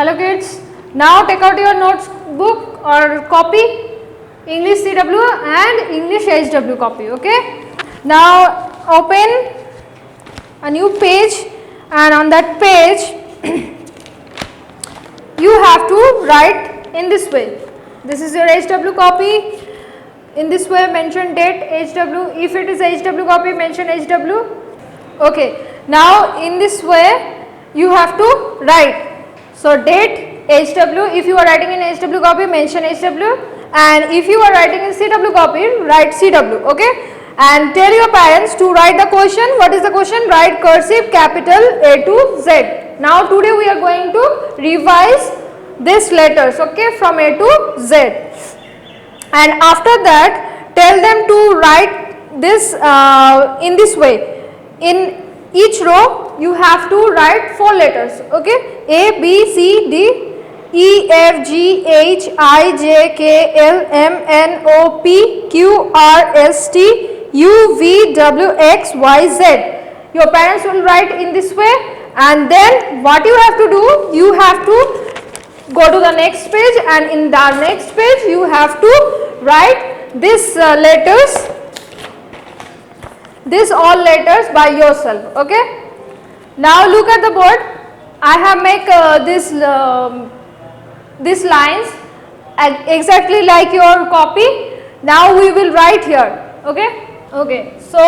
Hello kids, now take out your notebook or copy, English CW and English HW copy, okay. Now open a new page and on that page you have to write in this way. This is your HW copy. In this way mention date HW. If it is HW copy, mention HW. Okay. Now in this way you have to write. So date HW. If you are writing in HW copy, mention HW. And if you are writing in CW copy, write CW. Okay. And tell your parents to write the question. What is the question? Write cursive capital A to Z. Now today we are going to revise these letters, okay, from A to Z. And after that tell them to write this in this way. In each row you have to write 4 letters, okay, A, B, C, D, E, F, G, H, I, J, K, L, M, N, O, P, Q, R, S, T, U, V, W, X, Y, Z. Your parents will write in this way, and then what you have to do, you have to go to the next page, and in the next page you have to write this letters, this all letters by yourself, okay. Now look at the board. I have make these lines exactly like your copy. Now we will write here, okay. Okay, so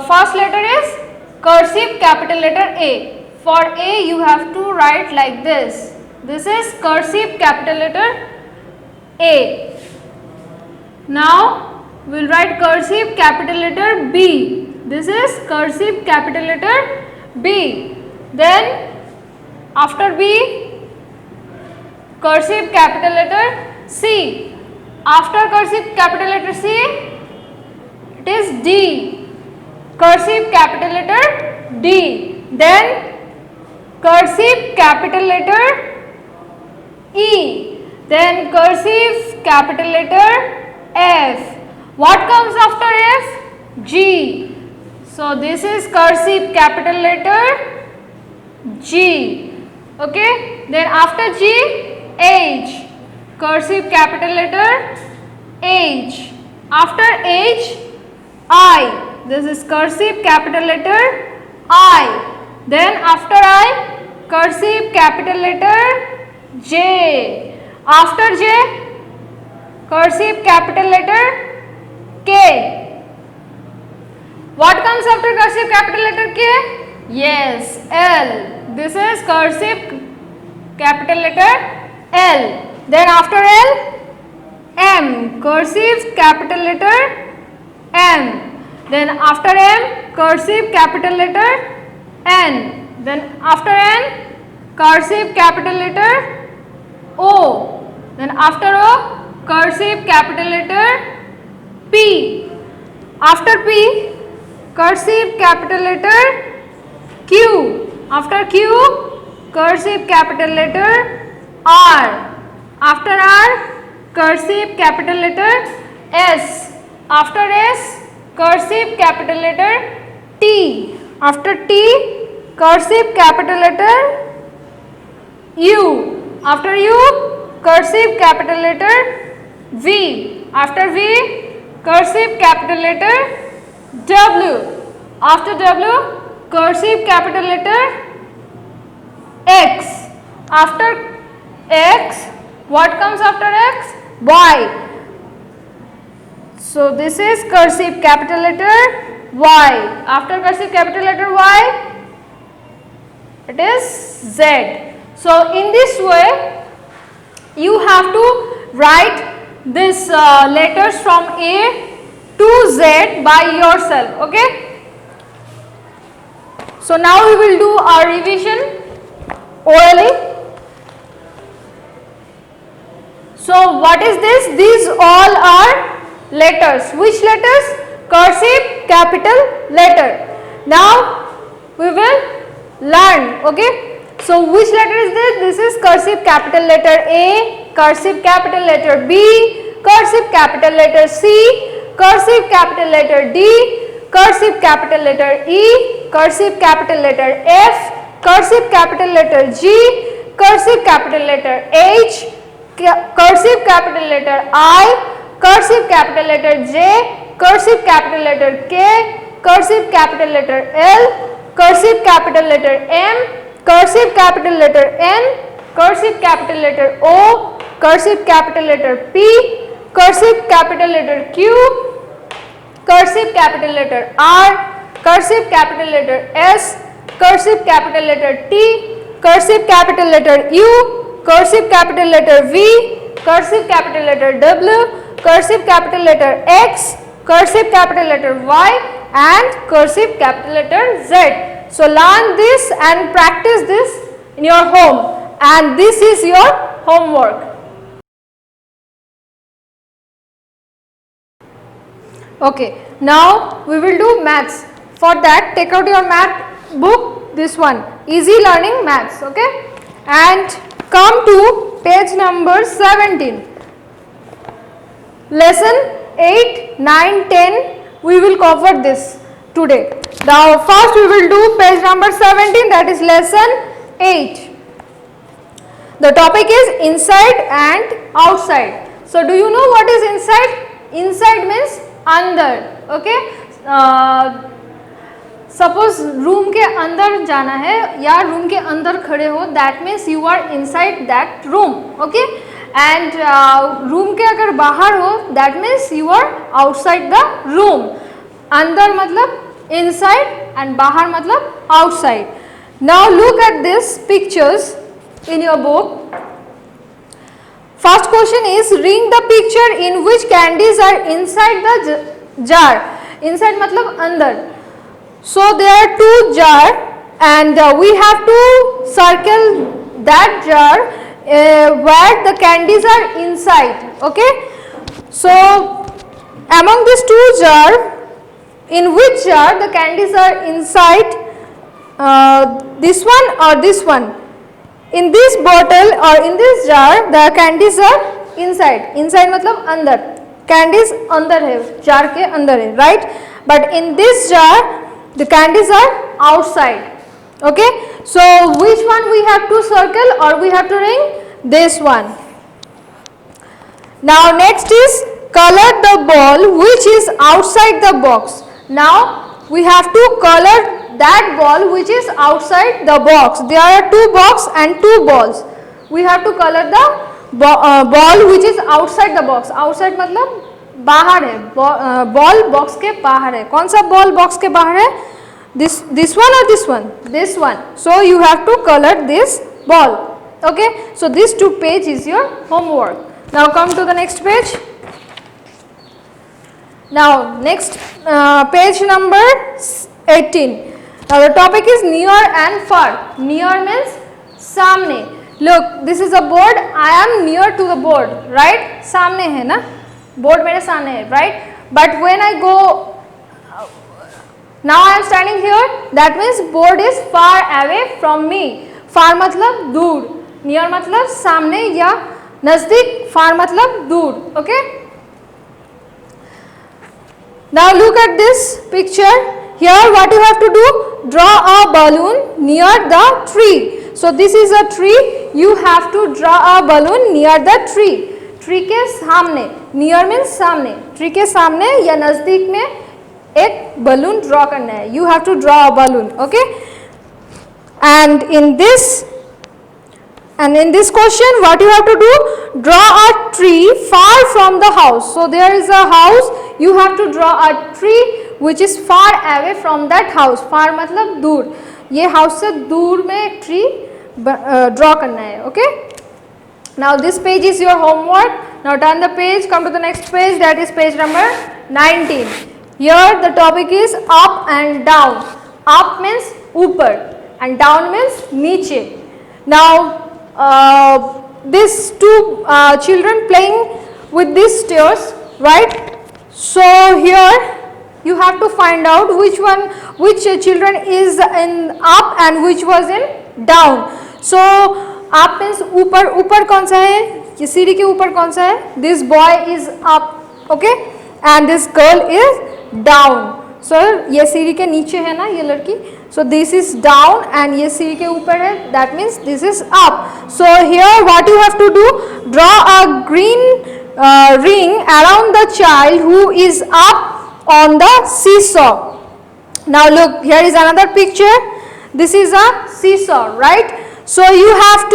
first letter is cursive capital letter A. For A you have to write like this. This is cursive capital letter A. Now we will write cursive capital letter B. This is cursive capital letter B. Then after B, cursive capital letter C. After cursive capital letter C, it is D. Cursive capital letter D. Then cursive capital letter E. Then cursive capital letter F. What comes after F? G. So this is cursive capital letter G. Okay. Then after G, H. Cursive capital letter H. After H, I. This is cursive capital letter I. Then after I, cursive capital letter J. After J, cursive capital letter K. What comes after cursive capital letter K? Yes, L. This is cursive capital letter L. Then after L, M. Cursive capital letter M. Then after M, cursive capital letter N. Then after N, cursive capital letter O. Then after O, cursive capital letter P. After P, cursive capital letter Q. After Q, cursive capital letter R. After R, cursive capital letter S. After S, cursive capital letter T. After T, cursive capital letter U. After U, cursive capital letter V. After V, cursive capital letter W. After W, cursive capital letter X. After X, what comes after X? Y. So this is cursive capital letter Y. After cursive capital letter Y, it is Z. So in this way you have to write this letters from A to Z by yourself, okay. So now we will do our revision orally. So what is this? These all are letters. Which letters? Cursive capital letter. Now we will learn, okay. So which letter is this? This is cursive capital letter A, cursive capital letter B, cursive capital letter C, cursive capital letter D, cursive capital letter E, cursive capital letter F, cursive capital letter G, cursive capital letter H, cursive capital letter I, cursive capital letter J, cursive capital letter K, cursive capital letter L, cursive capital letter M, cursive capital letter N, cursive capital letter O, cursive capital letter P, cursive capital letter Q, cursive capital letter R, cursive capital letter S, cursive capital letter T, cursive capital letter U, cursive capital letter V, cursive capital letter W, cursive capital letter X, cursive capital letter Y, and cursive capital letter Z. So learn this and practice this in your home, and this is your homework. Okay, now we will do maths. For that, take out your math book, this one, easy learning maths, okay, and come to page number 17. Lesson 8, 9, 10, we will cover this today. Now first we will do page number 17, that is lesson 8. The topic is inside and outside. So do you know what is inside? Inside means अंदर, okay. Suppose room के अंदर जाना है या room के अंदर खड़े हो, that means you are inside that room, okay. And room के अगर बाहर हो, that means you are outside the room. अंदर मतलब इनसाइड एंड बाहर मतलब outside. Now look at this pictures in your book. First question is read the picture in which candies are inside the jar. Inside मतलब अंदर. So there are two jars and we have to circle that jar where the candies are inside, okay. So among these two jars, in which jar the candies are inside, this one or this one? In this bottle or in this jar the candies are inside. Inside मतलब अंदर, candies अंदर है, jar के अंदर है, right. But in this jar the candies are outside, okay. So which one we have to circle or we have to ring? This one. Now next is color the ball which is outside the box. Now we have to color that ball which is outside the box. There are two boxes and two balls. We have to color the ball which is outside the box. Outside मतलब बाहर है. Ball box के बाहर है. कौन सा ball box के बाहर है? this one or this one? This one. So you have to color this ball, okay. So this 2 page is your homework. Now come to the next page. Now next page number 18. Now the topic is near and far. Near means सामने. Look, this is a board. I am near to the board, right? सामने है ना, board मेरे सामने है, right. But when I go, now I am standing here, that means board is far away from me. Far मतलब दूर, near मतलब सामने या नजदीक, far मतलब दूर, okay. Now look at this picture. Here what you have to do? Draw a balloon near the tree. So this is a tree. You have to draw a balloon near the tree. Tree के सामने, near means सामने, tree के सामने या नजदीक में एक balloon draw करना है. You have to draw a balloon, okay. And in this question what you have to do? Draw a tree far from the house. So there is a house, you have to draw a tree which is far away from that house. Far मतलब दूर, ये house से दूर में एक tree draw करना है, okay. Now this page is your homework. Now turn the page, come to the next page, that is page number 19. Here the topic is up and down. Up means ऊपर and down means नीचे. Now these two children playing with these stairs, right. So here you have to find out which children is in up and which was in down. So आप means ऊपर, ऊपर कौन सा है? ये सीढ़ी के ऊपर कौन सा है? This boy is up, okay, and this girl is down. So ये सीढ़ी के नीचे है ना ये लड़की, So this is down and ये C के ऊपर है, that means this is up. So here what you have to do, draw a green ring around the child who is up on the seesaw. Now look, here is another picture. This is a seesaw, right? So you have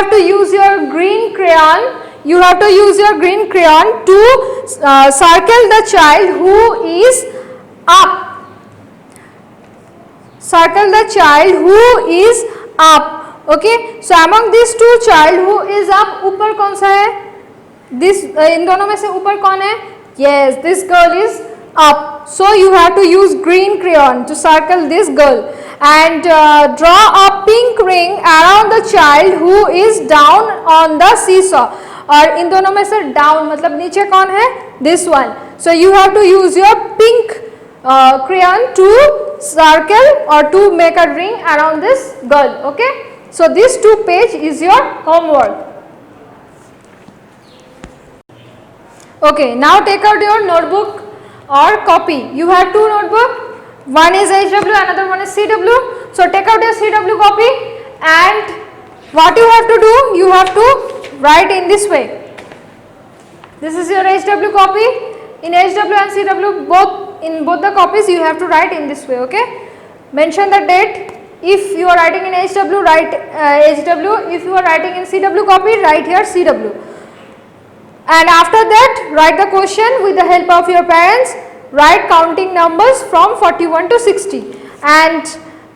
to use your green crayon. You have to use your green crayon to circle the child who is up. Circle the child who is up. Okay. So among these two child who is up, ऊपर कौन सा है? This इन दोनों में से ऊपर कौन है? Yes, this girl is up. So you have to use green crayon to circle this girl and draw a pink ring around the child who is down on the seesaw. और इन दोनों में से down मतलब नीचे कौन है? This one. So you have to use your pink crayon to circle or to make a ring around this girl. Okay. So this 2 page is your homework. Okay. Now take out your notebook or copy. You have 2 notebook. One is HW, another one is CW. So take out your CW copy and what you have to do, you have to write in this way. This is your HW copy. In HW and CW, in both the copies, you have to write in this way. Okay. Mention the date. If you are writing in HW, write HW. If you are writing in CW copy, write here CW. And after that, write the question with the help of your parents. Write counting numbers from 41 to 60 and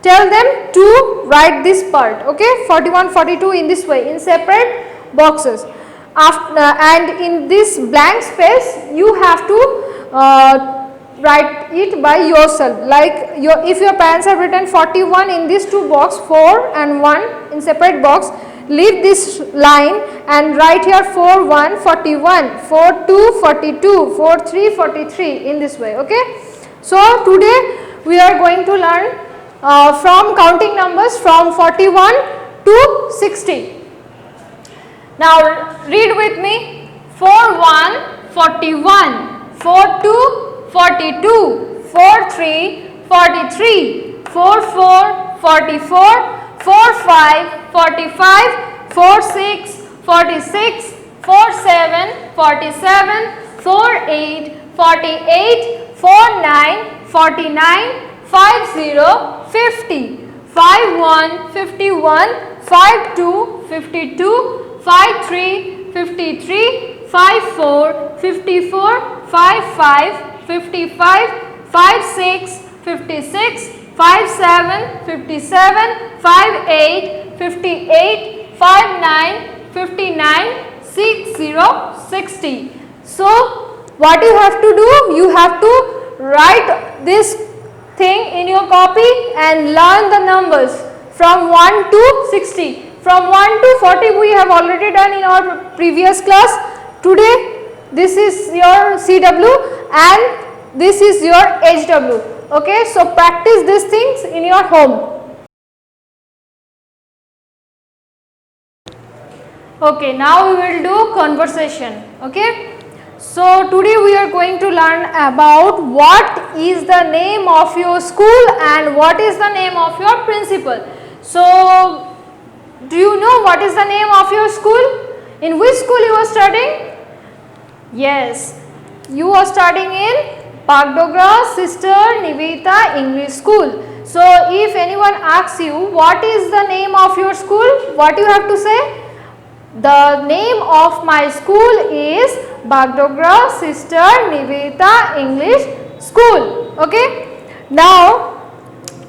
tell them to write this part. Okay, 41, 42 in this way in separate boxes. And in this blank space, you have to write it by yourself. Like if your parents have written 41 in these 2 box, 4 and 1 in separate box, leave this line and write here 4, 1, 41, 4, 2, 42, 4, 3, 43 in this way. Okay. So today we are going to learn from counting numbers from 41 to 60. Now read with me. 4, 1, 41, 4, 2, 42, 4, 3, 43, 4, 4, 44, 4, 5, 45, 4, 6, 46, 4, 7, 47, 4, 8, 48, 4, 9, 49, 5, 0, 50, 5, 1, 51, 5, 2, 52, 5, 3, 53, 5, 4, 54, 5, 5, 55, 5, 6, 56, 5, 7, 57, 5, 8, 58, 5, 9, 59, 6, 0, 60. So what you have to do, you have to write this thing in your copy and learn the numbers from 1 to 60. From 1 to 40 we have already done in our previous class. Today this is your CW and this is your HW. Okay, so practice these things in your home. Okay, now we will do conversation. Okay, so today we are going to learn about what is the name of your school and what is the name of your principal. So do you know what is the name of your school? In which school you are studying? Yes, you are studying in Bagdogra Sister Nivedita English School. So if anyone asks you what is the name of your school, what you have to say? The name of my school is Bagdogra Sister Nivedita English School. Okay. Now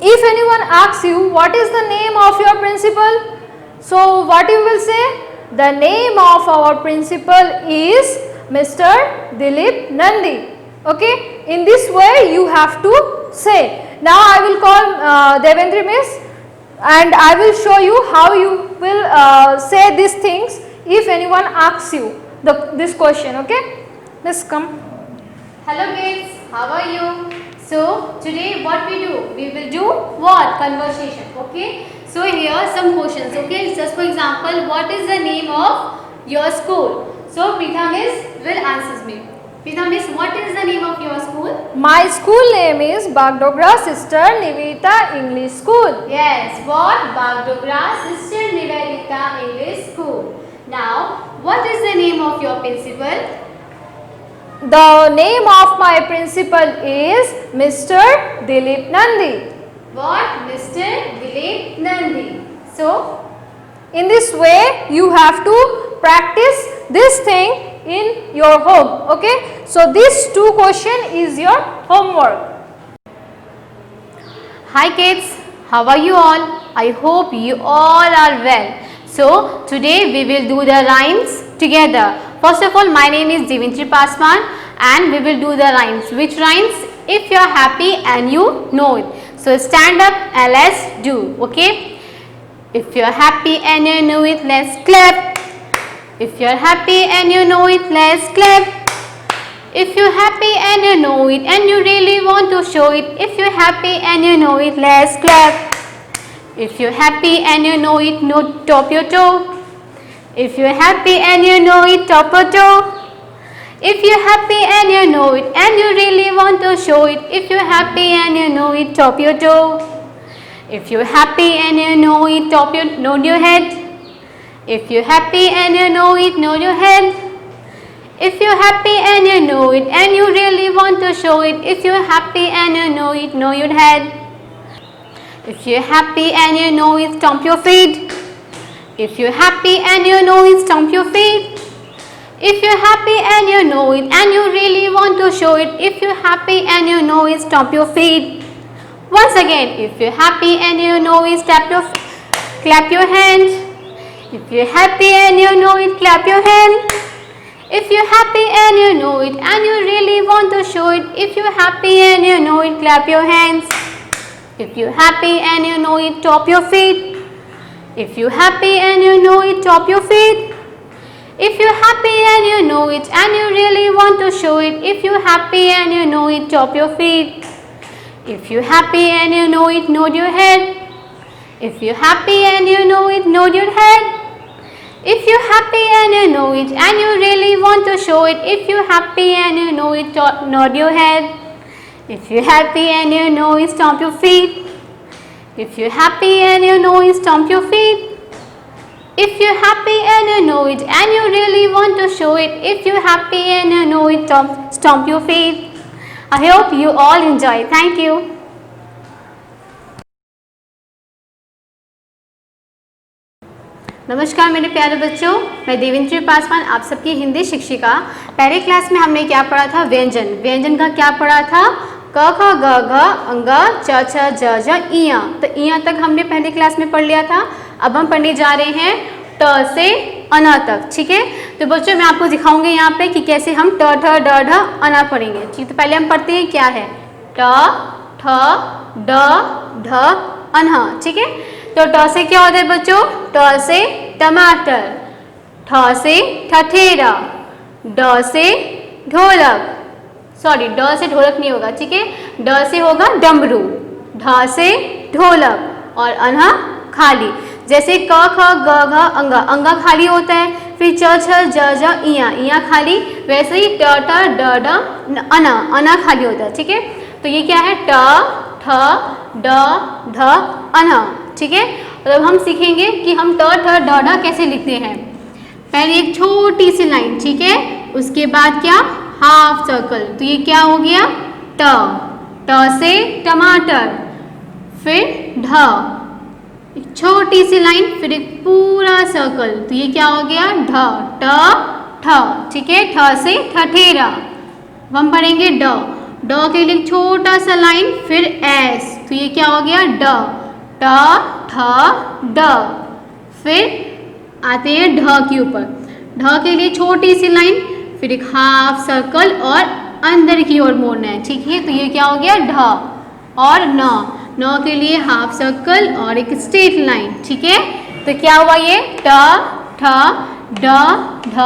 if anyone asks you what is the name of your principal, so what you will say? The name of our principal is Mr. Dilip Nandi. Okay, in this way you have to say. Now I will call Devendri Miss and I will show you how you will say these things if anyone asks you this question. Okay, Miss, come. Hello kids, how are you? So today what we do? We will do what? Conversation. Okay. So here are some questions. Okay. Just for example, what is the name of your school? So Pritha Miss will answer me. Pita Miss, what is the name of your school? My school name is Bagdogra Sister Nivedita English School. Yes, what? Bagdogra Sister Nivedita English School. Now, what is the name of your principal? The name of my principal is Mr. Dilip Nandi. What? Mr. Dilip Nandi. So, In this way, you have to practice this thing in your home. Okay. So, this 2 question is your homework. hi kids, how are you all? I hope you all are well. So, today we will do the rhymes together. First of all, my name is Devintri Paswan and we will do the rhymes. Which rhymes? If you are happy and you know it. So, stand up and let's do. Okay. If you are happy and you know it, let's clap. If you are happy and you know it, let's clap. If you're happy and you know it and you really want to show it, if you're happy and you know it, let's clap. If you're happy and you know it, no, top your toe. If you're happy and you know it, top your toe. If you're happy and you know it and you really want to show it, if you're happy and you know it, top your toe. If you're happy and you know it, nod your head. If you're happy and you know it, nod your head. If you're happy and you know it and you really want to show it, if you're happy and you know it, nod your head. If you're happy and you know it, stomp your feet. If you're happy and you know it, stomp your feet. If you're happy and you know it and you really want to show it, if you're happy and you know it, stomp your feet. Once again, if you're happy and you know it, clap your hands. If you're happy and you know it, clap your hand. If you're happy and you know it and you really want to show it, if you're happy and you know it, clap your hands. If you're happy and you know it, stomp your feet. If you're happy and you know it, stomp your feet. If you're happy and you know it and you really want to show it, if you're happy and you know it, stomp your feet. If you're happy and you know it, nod your head. If you're happy and you know it, nod your head. If you're happy and you know it and you really want to show it, if you're happy and you know it, nod your head. If you're happy and you know it, stomp your feet. If you're happy and you know it, stomp your feet. If you're happy and you know it and you really want to show it, if you're happy and you know it, stomp your feet. I hope you all enjoy. Thank you. नमस्कार मेरे प्यारे बच्चों, मैं देवेंद्री पासवान आप सबकी हिंदी शिक्षिका। पहले class में हमने क्या पढ़ा था? व्यंजन। व्यंजन का क्या पढ़ा था? क ख ग घ अंग च छ ज झ इया। तो इया तक हमने पहले क्लास में पढ़ लिया था। अब हम पढ़ने जा रहे हैं ट से अना तक। ठीक है, तो बच्चों मैं आपको दिखाऊंगी यहाँ पे कि कैसे हम ट ठ ड ढ अना पढ़ेंगे। ठीक, तो पहले हम पढ़ते हैं क्या है ट ठ ड ढ अना। ठीक है, तो ट से क्या होता है बच्चों? ट से टमाटर, ठ से ठठेरा, ड से ढोलक, सॉरी ड से ढोलक नहीं होगा। ठीक है, ड से होगा डमरू, ढ से ढोलक और अना खाली। जैसे क ख ग घ अंग, अंगा खाली होता है, फिर च छ ज झ इया, इया खाली। वैसे ही ट ट ड ढ अना, अना खाली होता है। ठीक है, तो ये क्या है? ट ठ ड ढ अना। ठीक है, और अब हम सीखेंगे कि हम ट ठ ड ढ कैसे लिखते हैं। पहले एक छोटी सी लाइन, ठीक है, उसके बाद क्या? Half circle. तो ये क्या हो गया? ट, ट से टमाटर, फिर ढ, छोटी सी लाइन, फिर एक पूरा सर्कल। तो ये क्या हो गया? ढ, ट ठ। ठीक है, ठ से ठठेरा। हम पढ़ेंगे ड, ड के लिए छोटा सा लाइन, फिर एस। तो ये क्या हो गया? ड, ट ठ ड। फिर आते हैं ढ के ऊपर, ढ के लिए छोटी सी लाइन, फिर एक हाफ सर्कल और अंदर की ओर मोड़ना है। ठीक है, तो ये क्या हो गया? ढ और न, न के लिए हाफ सर्कल और एक स्ट्रेट लाइन। ठीक है, तो क्या हुआ ये? ट ठ ड ढ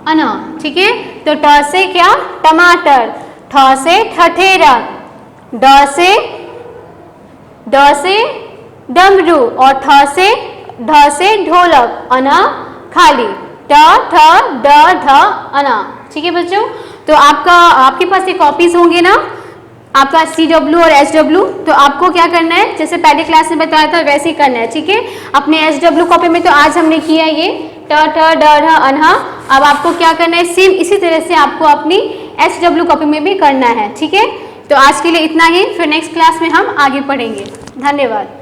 अन। ठीक है, तो ट से क्या? टमाटर, ठ से ठठेरा, ड से डमरू और ढ से ढोलक, अना खाली, ट ठ ड ढ अना। ठीक है बच्चों, तो आपके पास ये कॉपीज होंगे ना, आपका CW और HW। तो आपको क्या करना है, जैसे पहले क्लास में बताया था वैसे ही करना है, ठीक है। अपने HW कॉपी में तो आज हमने किया ये ट ठ ड ढ अनहा। अब आपको क्या करना है, सेम इसी तरह से आपको अपनी HW कॉपी में भी करना है, ठीक है। तो आज के लिए इतना ही, फिर नेक्स्ट क्लास में हम आगे पढ़ेंगे। धन्यवाद।